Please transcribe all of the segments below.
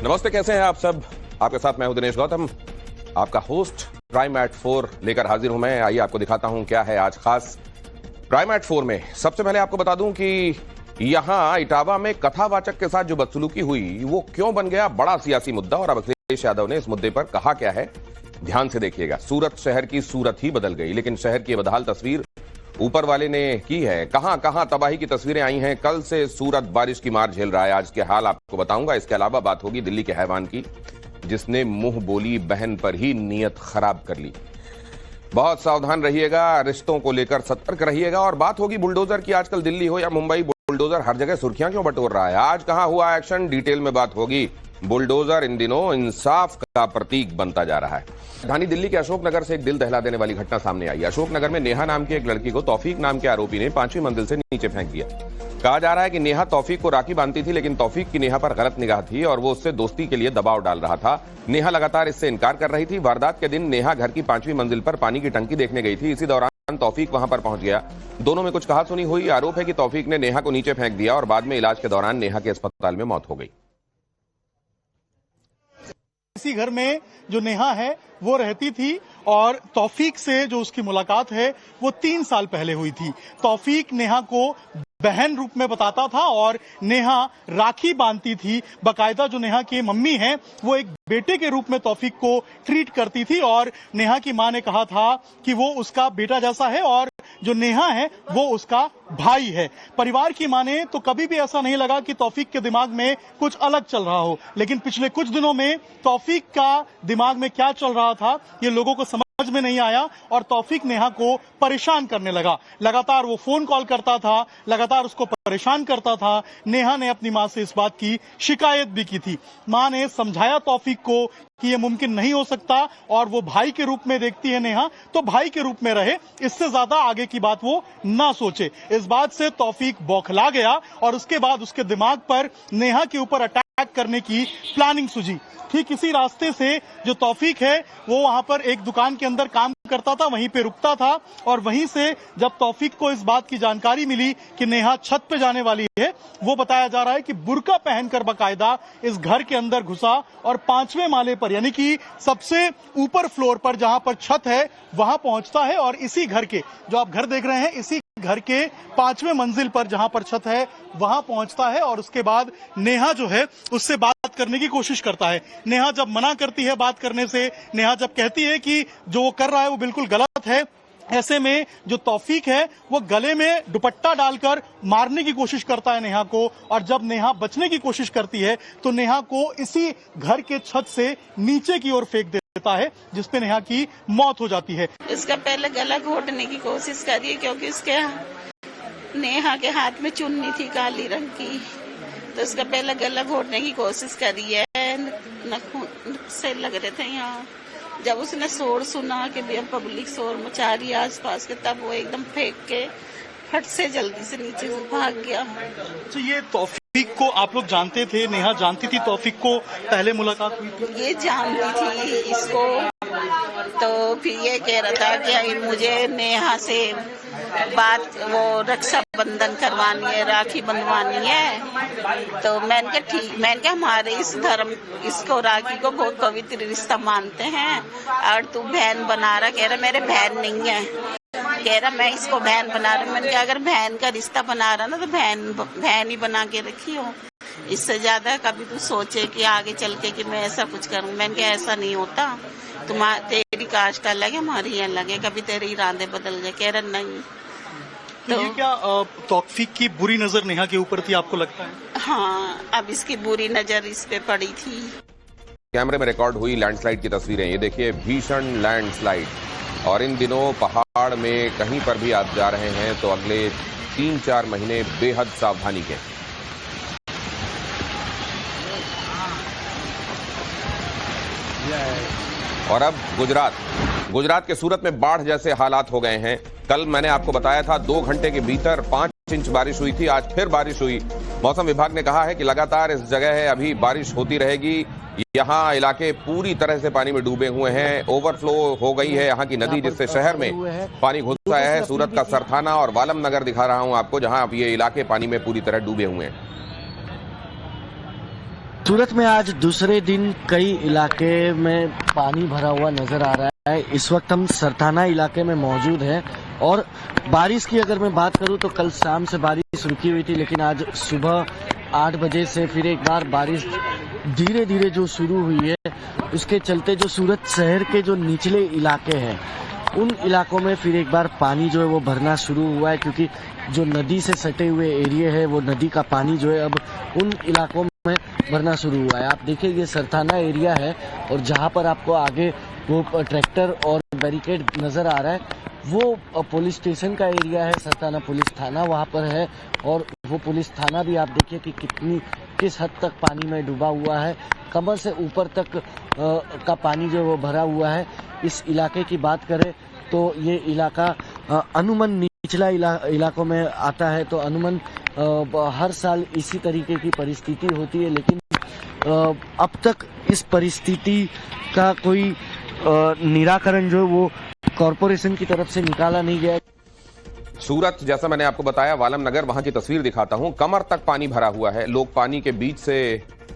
नमस्ते, कैसे हैं आप सब। आपके साथ मैं हूं दिनेश गौतम, आपका होस्ट। क्राइम एट 4 लेकर हाजिर हूं मैं। आइए आपको दिखाता हूं क्या है आज खास क्राइम एट 4 में। सबसे पहले आपको बता दूं कि यहां इटावा में कथावाचक के साथ जो बदसलूकी हुई वो क्यों बन गया बड़ा सियासी मुद्दा, और अब अखिलेश यादव ने इस मुद्दे पर कहा क्या है, ध्यान से देखिएगा। सूरत शहर की सूरत ही बदल गई, लेकिन शहर की बदहाल तस्वीर ऊपर वाले ने की है। कहां कहां तबाही की तस्वीरें आई हैं। कल से सूरत बारिश की मार झेल रहा है। आज के हाल आपको बताऊंगा। इसके अलावा बात होगी दिल्ली के हैवान की, जिसने मुंह बोली बहन पर ही नीयत खराब कर ली। बहुत सावधान रहिएगा, रिश्तों को लेकर सतर्क रहिएगा। और बात होगी बुलडोजर की। आजकल दिल्ली हो या मुंबई, बुलडोजर हर जगह सुर्खियां क्यों बटोर रहा है। आज कहां हुआ एक्शन, डिटेल में बात होगी। बुलडोजर इन दिनों इंसाफ का प्रतीक बनता जा रहा है। राजधानी दिल्ली के अशोकनगर से एक दिल दहला देने वाली घटना सामने आई। अशोकनगर में नेहा नाम की एक लड़की को तौफीक नाम के आरोपी ने 5वीं मंजिल से नीचे फेंक दिया। कहा जा रहा है कि नेहा तौफीक को राखी बांधती थी, लेकिन तौफीक की नेहा पर गलत निगाह थी और वो उससे दोस्ती के लिए दबाव डाल रहा था। नेहा लगातार इससे इनकार कर रही थी। वारदात के दिन नेहा घर की 5वीं मंजिल पर पानी की टंकी देखने गई थी। इसी दौरान तौफीक वहां पर पहुंच गया। दोनों में कुछ कहासुनी हुई। आरोप है कि तौफीक ने नेहा को नीचे फेंक दिया और बाद में इलाज के दौरान नेहा के अस्पताल में मौत हो गई। इसी घर में जो नेहा है वो रहती थी और तौफीक से जो उसकी मुलाकात है वो 3 साल पहले हुई थी। तौफीक नेहा को बहन रूप में बताता था और नेहा राखी बांधती थी। बाकायदा जो नेहा की मम्मी है वो एक बेटे के रूप में तौफीक को ट्रीट करती थी और नेहा की मां ने कहा था कि वो उसका बेटा जैसा है और जो नेहा है वो उसका भाई है। परिवार की माने तो कभी भी ऐसा नहीं लगा कि तौफीक के दिमाग में कुछ अलग चल रहा हो, लेकिन पिछले कुछ दिनों में तौफीक का दिमाग में क्या चल रहा था ये लोगों को समझ में नहीं आया और तौफीक नेहा को परेशान करने लगा। लगातार वो फोन कॉल करता था, लगातार उसको परेशान करता था। नेहा ने अपनी मां से इस बात की शिकायत भी की थी। मां ने समझाया तौफीक को कि ये मुमकिन नहीं हो सकता और वो भाई के रूप में देखती है नेहा, तो भाई के रूप में रहे, इससे ज्यादा आगे की बात वो ना सोचे। इस बात से तौफीक बौखला गया और उसके बाद उसके दिमाग पर नेहा के ऊपर अटैक करने की प्लानिंग सूझी। ठीक इसी रास्ते से जो तौफीक है वो वहां पर एक दुकान के अंदर काम करता था, वहीं पे रुकता था और वहीं से जब तौफीक को इस बात की जानकारी मिली कि नेहा छत पे जाने वाली है, वो बताया जा रहा है कि बुर्का पहनकर बाकायदा इस घर के अंदर घुसा और 5वें माले पर यानी कि सबसे ऊपर फ्लोर पर जहां पर छत है वहां पहुंचता है और इसी घर के जो आप घर देख रहे हैं इसी घर के 5वें मंजिल पर जहां पर छत है वहां पहुंचता है और उसके बाद नेहा जो है उससे बात करने की कोशिश करता है। नेहा जब मना करती है बात करने से, नेहा जब कहती है कि जो वो कर रहा है वो बिल्कुल गलत है, ऐसे में जो तौफीक है वो गले में दुपट्टा डालकर मारने की कोशिश करता है नेहा को। और जब नेहा बचने की कोशिश करती है तो नेहा को इसी घर के छत से नीचे की ओर फेंक देता है, जिसपे नेहा की मौत हो जाती है। इसका पहले गला घोटने की कोशिश करी क्योंकि उसके नेहा के हाथ में चुन्नी थी काली रंग की, तो उसका पहले गला घोटने की कोशिश करी है। नखून से लग रहे थे यहाँ। जब उसने शोर सुना कि पब्लिक शोर मचा रही है आसपास के, तब वो एकदम फेंक के फट से जल्दी से नीचे से भाग गया। तो ये तौफीक को आप लोग जानते थे, नेहा जानती थी तौफीक को, पहले मुलाकात हुई थी? ये जानती थी इसको, तो फिर ये कह रहा था कि मुझे नेहा से बात वो रक्षाबंधन करवानी है, राखी बंधवानी है। तो मैंने कहा ठीक, मैंने कहा हमारे इस धर्म इसको राखी को बहुत पवित्र रिश्ता मानते हैं और तू बहन बना रहा। कह रहा मेरे बहन नहीं है, कह रहा मैं इसको बहन बना रहा। मैंने कहा अगर बहन का रिश्ता बना रहा ना तो बहन ही बना के रखी हो, इससे ज्यादा कभी तू सोचे कि आगे चल के कि मैं ऐसा कुछ करूं। मैंने कहा ऐसा नहीं होता, तेरी कास्ट अलग है हमारी अलग है, कभी तेरे इरादे बदल गए। कह रहा नहीं। तो ये क्या तौफीक की बुरी नजर नेहा के ऊपर थी आपको लगता है? हाँ, अब इसकी बुरी नजर इस पे पड़ी थी। कैमरे में रिकॉर्ड हुई लैंडस्लाइड की तस्वीरें, ये देखिए, भीषण लैंडस्लाइड। और इन दिनों पहाड़ में कहीं पर भी आप जा रहे हैं तो अगले 3-4 महीने बेहद सावधानी के। और अब गुजरात के सूरत में बाढ़ जैसे हालात हो गए हैं। कल मैंने आपको बताया था 2 घंटे के भीतर 5 इंच बारिश हुई थी, आज फिर बारिश हुई। मौसम विभाग ने कहा है कि लगातार इस जगह है अभी बारिश होती रहेगी। यहाँ इलाके पूरी तरह से पानी में डूबे हुए हैं, ओवरफ्लो हो गई है यहाँ की नदी, जिससे शहर में पानी घुस आया है। सूरत का सरथाना और वालम नगर दिखा रहा हूं आपको, जहां अब ये इलाके पानी में पूरी तरह डूबे हुए हैं। सूरत में आज दूसरे दिन कई इलाके में पानी भरा हुआ नजर आ रहा है। इस वक्त हम सरथाना इलाके में मौजूद हैं और बारिश की अगर मैं बात करूं तो कल शाम से बारिश रुकी हुई थी, लेकिन आज सुबह 8 बजे से फिर एक बार बारिश धीरे धीरे जो शुरू हुई है, उसके चलते जो सूरत शहर के जो निचले इलाके हैं उन इलाकों में फिर एक बार पानी जो है वो भरना शुरू हुआ है, क्योंकि जो नदी से सटे हुए एरिया है वो नदी का पानी जो है अब उन इलाकों में भरना शुरू हुआ है। आप देखिए ये सरथाना एरिया है और जहां पर आपको आगे वो ट्रैक्टर और बैरिकेड नजर आ रहा है वो पुलिस स्टेशन का एरिया है। सरथाना पुलिस थाना वहां पर है और वो पुलिस थाना भी आप देखिए कि किस हद तक पानी में डूबा हुआ है। कमर से ऊपर तक का पानी जो वो भरा हुआ है। इस इलाके की बात करें तो ये इलाका अनुमन निचला इलाकों में आता है, तो अनुमन हर साल इसी तरीके की परिस्थिति होती है, लेकिन अब तक इस परिस्थिति का कोई निराकरण जो है वो कॉरपोरेशन की तरफ से निकाला नहीं गया। सूरत, जैसा मैंने आपको बताया, वालम नगर, वहां की तस्वीर दिखाता हूं। कमर तक पानी भरा हुआ है, लोग पानी के बीच से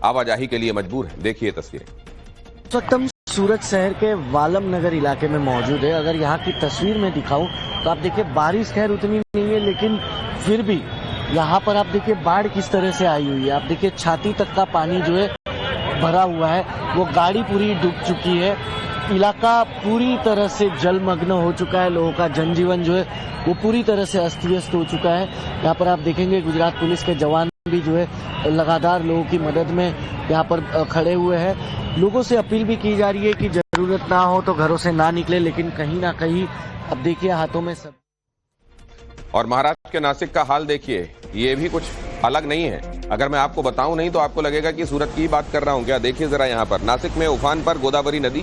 आवाजाही के लिए मजबूर हैं। देखिए तस्वीरें। इस वक्त हम सूरत शहर के वालम नगर इलाके में मौजूद है। अगर यहाँ की तस्वीर में दिखाऊं तो आप देखिए बारिश खैर उतनी नहीं है, लेकिन फिर भी यहाँ पर आप देखिए बाढ़ किस तरह से आई हुई है। आप देखिए छाती तक का पानी जो है भरा हुआ है, वो गाड़ी पूरी डूब चुकी है। इलाका पूरी तरह से जलमग्न हो चुका है, लोगों का जनजीवन जो है वो पूरी तरह से अस्त व्यस्त हो चुका है। यहाँ पर आप देखेंगे गुजरात पुलिस के जवान भी जो है लगातार लोगों की मदद में यहाँ पर खड़े हुए हैं। लोगों से अपील भी की जा रही है कि जरूरत ना हो तो घरों से ना निकले, लेकिन कहीं ना कहीं अब देखिए हाथों में सब। और महाराष्ट्र के नासिक का हाल देखिए, ये भी कुछ अलग नहीं है। अगर मैं आपको बताऊं नहीं तो आपको लगेगा कि सूरत की बात कर रहा हूं क्या। देखिए जरा यहाँ पर नासिक में उफान पर गोदावरी नदी,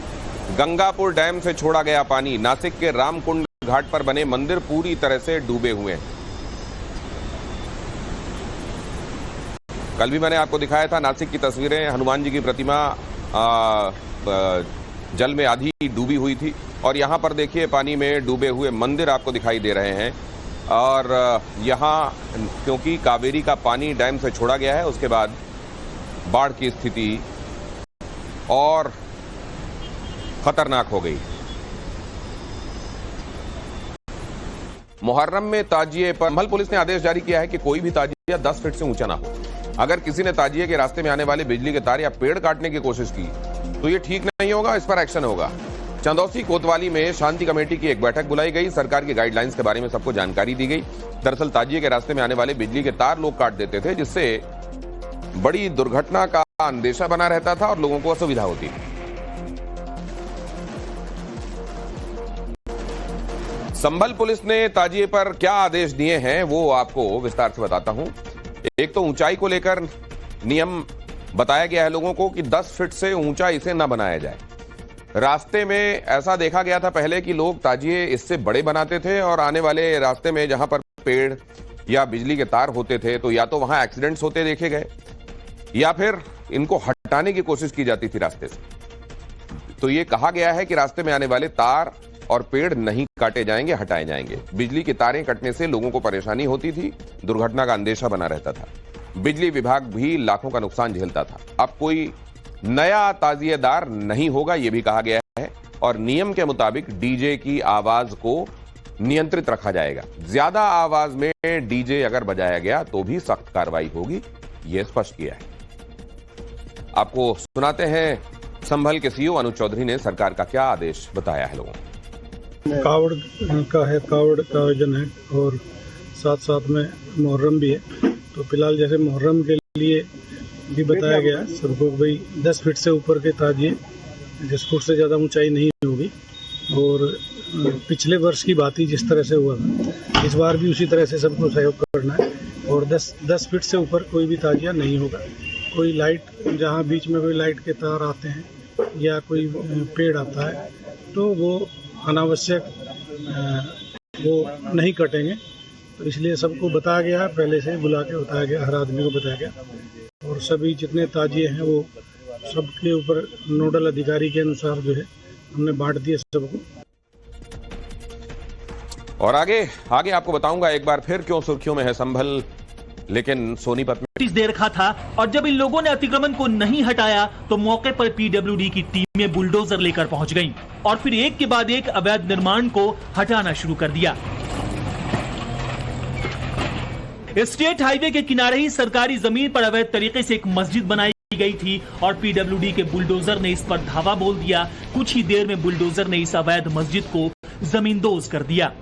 गंगापुर डैम से छोड़ा गया पानी। नासिक के रामकुंड घाट पर बने मंदिर पूरी तरह से डूबे हुए हैं। कल भी मैंने आपको दिखाया था नासिक की तस्वीरें। हनुमान जी की प्रतिमा जल में आधी डूबी हुई थी और यहाँ पर देखिए पानी में डूबे हुए मंदिर आपको दिखाई दे रहे हैं। और यहाँ क्योंकि कावेरी का पानी डैम से छोड़ा गया है, उसके बाद बाढ़ की स्थिति और खतरनाक हो गई। मुहर्रम में ताजिए पर संभल पुलिस ने आदेश जारी किया है कि कोई भी ताजिया 10 फीट से ऊंचा ना हो। अगर किसी ने ताजिए के रास्ते में आने वाले बिजली के तार या पेड़ काटने की कोशिश की तो ये ठीक नहीं होगा, इस पर एक्शन होगा। चंदौसी कोतवाली में शांति कमेटी की एक बैठक बुलाई गई। सरकार की गाइडलाइंस के बारे में सबको जानकारी दी गई। दरअसल ताजिए के रास्ते में आने वाले बिजली के तार लोग काट देते थे, जिससे बड़ी दुर्घटना का अंदेशा बना रहता था और लोगों को असुविधा होती थी। संभल पुलिस ने ताजिए पर क्या आदेश दिए हैं वो आपको विस्तार से बताता हूं। एक तो ऊंचाई को लेकर नियम बताया गया है लोगों को कि 10 फीट से ऊंचा इसे न बनाया जाए। रास्ते में ऐसा देखा गया था पहले कि लोग ताजिए इससे बड़े बनाते थे और आने वाले रास्ते में जहां पर पेड़ या बिजली के तार होते थे तो या तो वहां एक्सीडेंट्स होते देखे गए या फिर इनको हटाने की कोशिश की जाती थी रास्ते से। तो ये कहा गया है कि रास्ते में आने वाले तार और पेड़ नहीं काटे जाएंगे, हटाए जाएंगे। बिजली की तारें कटने से लोगों को परेशानी होती थी, दुर्घटना का अंदेशा बना रहता था। बिजली विभाग भी लाखों का नुकसान झेलता था। अब कोई नया ताजिएदार नहीं होगा, यह भी कहा गया है। और नियम के मुताबिक डीजे की आवाज को नियंत्रित रखा जाएगा। ज्यादा आवाज में डीजे अगर बजाया गया तो भी सख्त कार्रवाई होगी, यह स्पष्ट किया है। आपको सुनाते हैं संभल के सीईओ अनुज चौधरी ने सरकार का क्या आदेश बताया है लोगों को। कावड़ का है, कावड़ का आयोजन है और साथ साथ में मुहर्रम भी है। तो फिलहाल जैसे मुहर्रम के लिए भी बताया गया सबको भाई 10 फीट से ऊपर के ताजिए, 10 फुट से ज़्यादा ऊंचाई नहीं होगी। और पिछले वर्ष की बात ही जिस तरह से हुआ था, इस बार भी उसी तरह से सबको सहयोग करना है। और 10 फीट से ऊपर कोई भी ताजिया नहीं होगा। कोई लाइट, जहाँ बीच में कोई लाइट के तार आते हैं या कोई पेड़ आता है तो वो अनावश्यक वो नहीं कटेंगे। तो इसलिए सबको बताया गया, पहले से बुला के बताया गया, हर आदमी को बताया गया। और सभी जितने ताजिए हैं वो सबके ऊपर नोडल अधिकारी के अनुसार जो है हमने बांट दिए सबको। और आगे आपको बताऊंगा एक बार फिर क्यों सुर्खियों में है संभल। लेकिन सोनीपत में नोटिस दे रखा था और जब इन लोगों ने अतिक्रमण को नहीं हटाया तो मौके पर पीडब्ल्यूडी की टीमें बुलडोजर लेकर पहुंच गईं और फिर एक के बाद एक अवैध निर्माण को हटाना शुरू कर दिया। स्टेट हाईवे के किनारे ही सरकारी जमीन पर अवैध तरीके से एक मस्जिद बनाई गई थी और पीडब्ल्यूडी के बुलडोजर ने इस पर धावा बोल दिया। कुछ ही देर में बुलडोजर ने इस अवैध मस्जिद को जमींदोज कर दिया।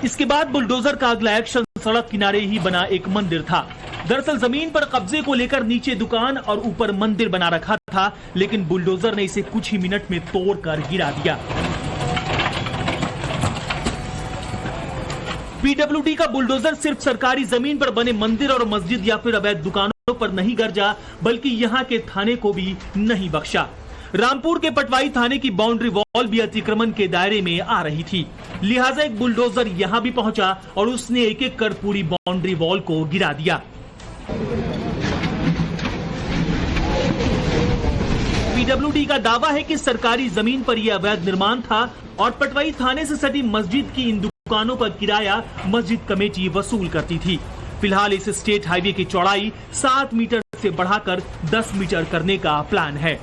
इसके बाद बुलडोजर का अगला एक्शन सड़क किनारे ही बना एक मंदिर था। दरअसल जमीन पर कब्जे को लेकर नीचे दुकान और ऊपर मंदिर बना रखा था, लेकिन बुलडोजर ने इसे कुछ ही मिनट में तोड़कर गिरा दिया। पीडब्ल्यूडी का बुलडोजर सिर्फ सरकारी जमीन पर बने मंदिर और मस्जिद या फिर अवैध दुकानों पर नहीं गरजा, बल्कि यहां के थाने को भी नहीं बख्शा। रामपुर के पटवाई थाने की बाउंड्री वॉल भी अतिक्रमण के दायरे में आ रही थी, लिहाजा एक बुलडोजर यहां भी पहुंचा और उसने एक एक कर पूरी बाउंड्री वॉल को गिरा दिया। पीडब्ल्यूडी का दावा है कि सरकारी जमीन पर यह अवैध निर्माण था और पटवाई थाने से सटी मस्जिद की इन दुकानों पर किराया मस्जिद कमेटी वसूल करती थी। फिलहाल इस स्टेट हाईवे की चौड़ाई 7 मीटर से बढ़ाकर 10 मीटर करने का प्लान है।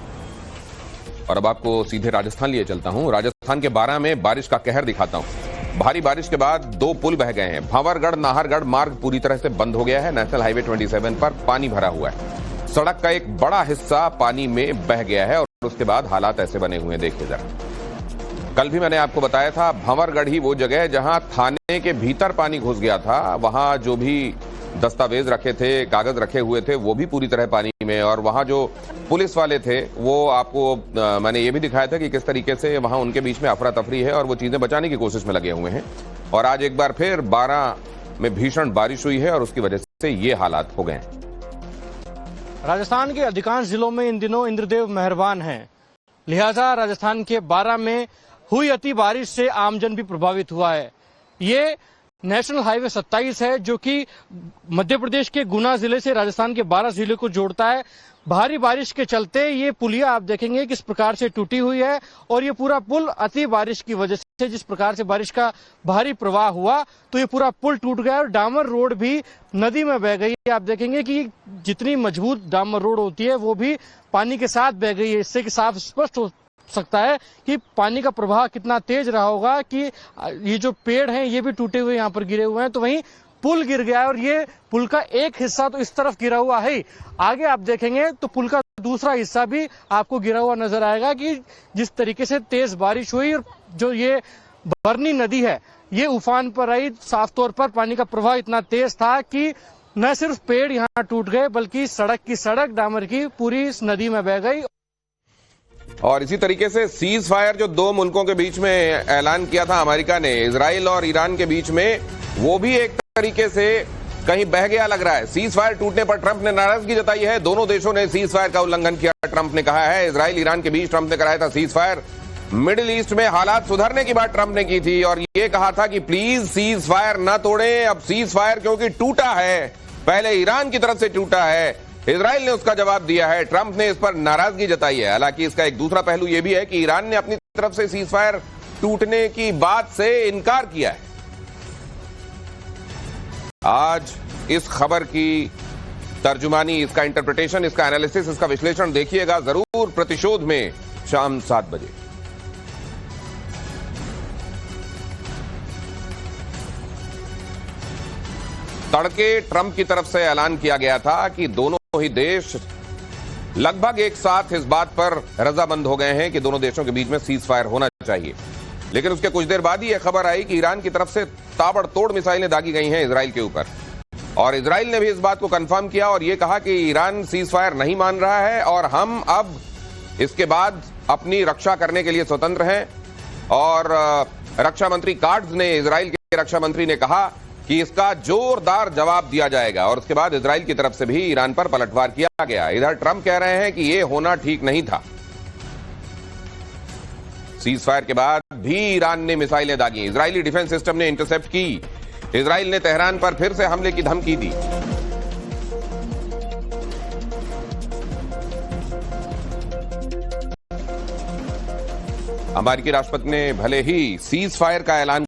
और अब आपको सीधे राजस्थान लिए चलता हूं। राजस्थान के बारां में बारिश का कहर दिखाता हूं। भारी बारिश के बाद 2 पुल बह गए हैं। भंवरगढ़ नाहरगढ़ मार्ग पूरी तरह से बंद हो गया है। नेशनल हाईवे 27 पर पानी भरा हुआ है। सड़क का एक बड़ा हिस्सा पानी में बह गया है और उसके बाद हालात ऐसे बने हुए हैं, देखिए जरा। कल भी मैंने आपको बताया था, भंवरगढ़ ही वो जगह है जहां थाने के भीतर पानी घुस गया था। वहां जो भी दस्तावेज रखे थे, कागज रखे हुए थे, वो भी पूरी तरह पानी में। और वहां जो पुलिस वाले थे वो आपको मैंने ये भी दिखाया था कि किस तरीके से वहां उनके बीच में अफरा तफरी है और वो चीजें बचाने की कोशिश में लगे हुए हैं। और आज एक बार फिर 12 में भीषण बारिश हुई है और उसकी वजह से ये हालात हो गए हैं। राजस्थान के अधिकांश जिलों में इन दिनों इंद्रदेव मेहरबान हैं, लिहाजा राजस्थान के 12 में हुई अति बारिश से आमजन भी प्रभावित हुआ है। ये नेशनल हाईवे 27 है जो कि मध्य प्रदेश के गुना जिले से राजस्थान के 12 जिले को जोड़ता है। भारी बारिश के चलते ये पुलिया आप देखेंगे किस प्रकार से टूटी हुई है और ये पूरा पुल अति बारिश की वजह से, जिस प्रकार से बारिश का भारी प्रवाह हुआ तो ये पूरा पुल टूट गया और डामर रोड भी नदी में बह गई। आप देखेंगे कि जितनी मजबूत डामर रोड होती है वो भी पानी के साथ बह गई है। इससे साफ स्पष्ट हो सकता है कि पानी का प्रवाह कितना तेज रहा होगा कि ये जो पेड़ हैं ये भी टूटे हुए यहाँ पर गिरे हुए हैं। तो वहीं पुल गिर गया और ये पुल का एक हिस्सा तो इस तरफ गिरा हुआ है। आगे आप देखेंगे तो पुल का दूसरा हिस्सा भी आपको गिरा हुआ नजर आएगा कि जिस तरीके से तेज बारिश हुई और जो ये बरनी नदी है ये उफान पर आई। साफ तौर पर पानी का प्रवाह इतना तेज था कि न सिर्फ पेड़ यहाँ टूट गए बल्कि सड़क की सड़क डामर की पूरी इस नदी में बह गई। और इसी तरीके से सीज फायर जो 2 मुल्कों के बीच में ऐलान किया था अमेरिका ने, इजराइल और ईरान के बीच में, वो भी एक तरीके से कहीं बह गया लग रहा है। सीज फायर टूटने पर ट्रंप ने नाराजगी जताई है। दोनों देशों ने सीज फायर का उल्लंघन किया, ट्रंप ने कहा है। इजराइल ईरान के बीच ट्रंप ने कराया था सीज फायर। मिडिल ईस्ट में हालात सुधरने की बात ट्रंप ने की थी और ये कहा था कि प्लीज सीज फायर ना तोड़ें। अब सीज फायर क्योंकि टूटा है, पहले ईरान की तरफ से टूटा है, इजराइल ने उसका जवाब दिया है। ट्रंप ने इस पर नाराजगी जताई है। हालांकि इसका एक दूसरा पहलू यह भी है कि ईरान ने अपनी तरफ से सीज फायर टूटने की बात से इनकार किया है। आज इस खबर की तर्जुमानी, इसका इंटरप्रिटेशन, इसका एनालिसिस, इसका विश्लेषण देखिएगा जरूर प्रतिशोध में शाम 7 बजे। तड़के ट्रंप की तरफ से ऐलान किया गया था कि दोनों ही देश लगभग एक साथ इस बात पर रजामंद हो गए हैं कि दोनों देशों के बीच में सीज फायर होना चाहिए। लेकिन उसके कुछ देर बाद ही यह खबर आई कि ईरान की तरफ से ताबड़तोड़ मिसाइलें दागी गई हैं इजराइल के ऊपर और इजराइल ने भी इस बात को कंफर्म किया और यह कहा कि ईरान सीज फायर नहीं मान रहा है और हम अब इसके बाद अपनी रक्षा करने के लिए स्वतंत्र हैं। और रक्षा मंत्री कार्ड्स ने, इजराइल के रक्षा मंत्री ने कहा कि इसका जोरदार जवाब दिया जाएगा और उसके बाद इजराइल की तरफ से भी ईरान पर पलटवार किया गया। इधर ट्रंप कह रहे हैं कि यह होना ठीक नहीं था। सीज फायर के बाद भी ईरान ने मिसाइलें दागी, इजरायली डिफेंस सिस्टम ने इंटरसेप्ट की, इजराइल ने तेहरान पर फिर से हमले की धमकी दी। अमेरिकी राष्ट्रपति ने भले ही सीज फायर का ऐलान